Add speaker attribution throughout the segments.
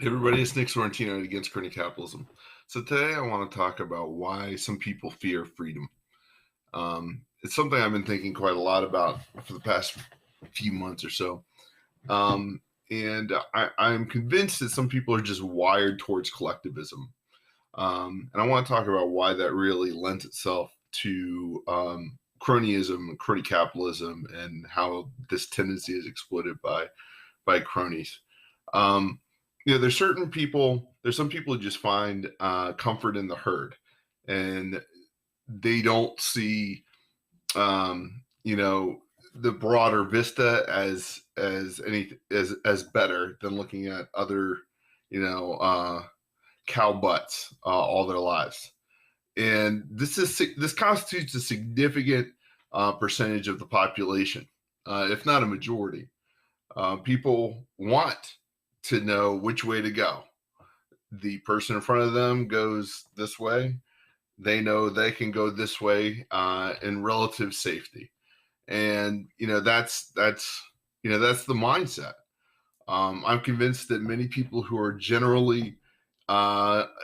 Speaker 1: Hey everybody, it's Nick Sorrentino against Crony Capitalism. So today I want to talk about why some people fear freedom. It's something I've been thinking quite a lot about for the past few months or so. I'm convinced that some people are just wired towards collectivism. And I want to talk about why that really lends itself to cronyism and crony capitalism and how this tendency is exploited by cronies. Um, there's some people who just find comfort in the herd, and they don't see, the broader vista as better than looking at other, cow butts all their lives. And this constitutes a significant percentage of the population, if not a majority. People want to know which way to go. The person in front of them goes this way. They know they can go this way in relative safety, and that's the mindset. I'm convinced that many people who are generally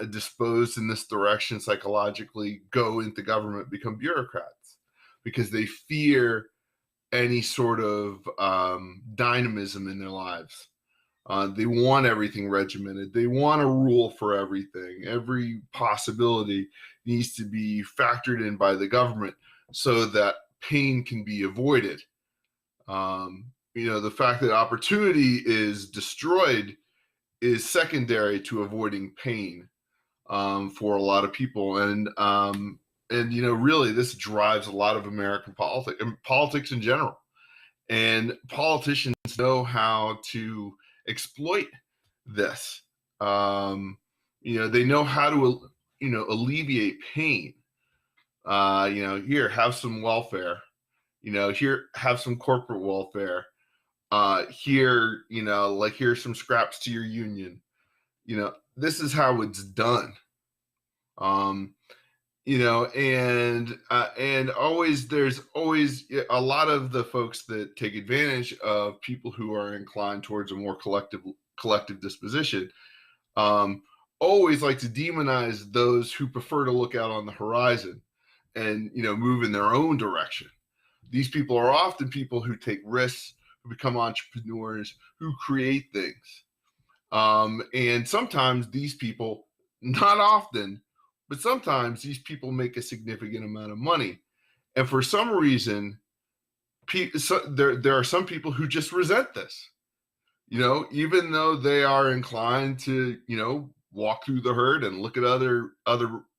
Speaker 1: disposed in this direction psychologically go into government, become bureaucrats, because they fear any sort of dynamism in their lives. They want everything regimented. They want a rule for everything. Every possibility needs to be factored in by the government so that pain can be avoided. The fact that opportunity is destroyed is secondary to avoiding pain for a lot of people. Really, this drives a lot of American politics in general. And politicians know how to exploit this. They know how to, alleviate pain. Here, have some welfare. Here, have some corporate welfare. Here, here's some scraps to your union. This is how it's done. And always there's always a lot of the folks that take advantage of people who are inclined towards a more collective disposition. Always like to demonize those who prefer to look out on the horizon and move in their own direction. These people are often people who take risks, who become entrepreneurs, who create things. And sometimes these people, not often, but sometimes these people make a significant amount of money. And for some reason, there are some people who just resent this. Even though they are inclined to, walk through the herd and look at other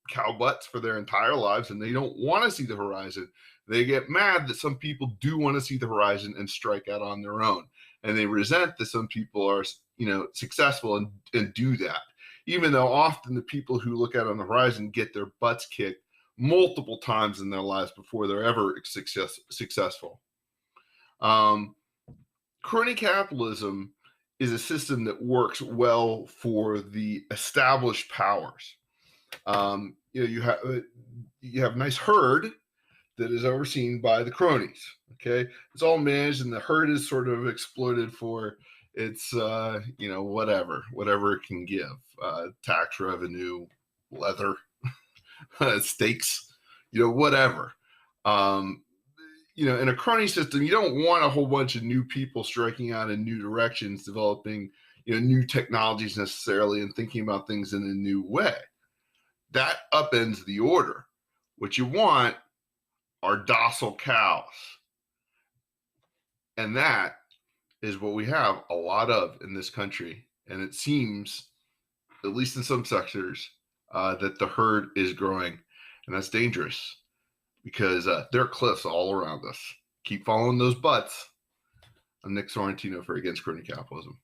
Speaker 1: cow butts for their entire lives, and they don't want to see the horizon. They get mad that some people do want to see the horizon and strike out on their own. And they resent that some people are, successful and do that. Even though often the people who look out on the horizon get their butts kicked multiple times in their lives before they're ever successful. Crony capitalism is a system that works well for the established powers. You have a nice herd that is overseen by the cronies. Okay, it's all managed, and the herd is sort of exploited for its whatever it can give, tax revenue, leather, steaks, whatever. In a crony system, you don't want a whole bunch of new people striking out in new directions, developing new technologies necessarily, and thinking about things in a new way. That upends the order. What you want are docile cows, and that is what we have a lot of in this country. And it seems, at least in some sectors, that the herd is growing, and that's dangerous because there are cliffs all around us. Keep following those butts. I'm Nick Sorrentino for Against Crony Capitalism.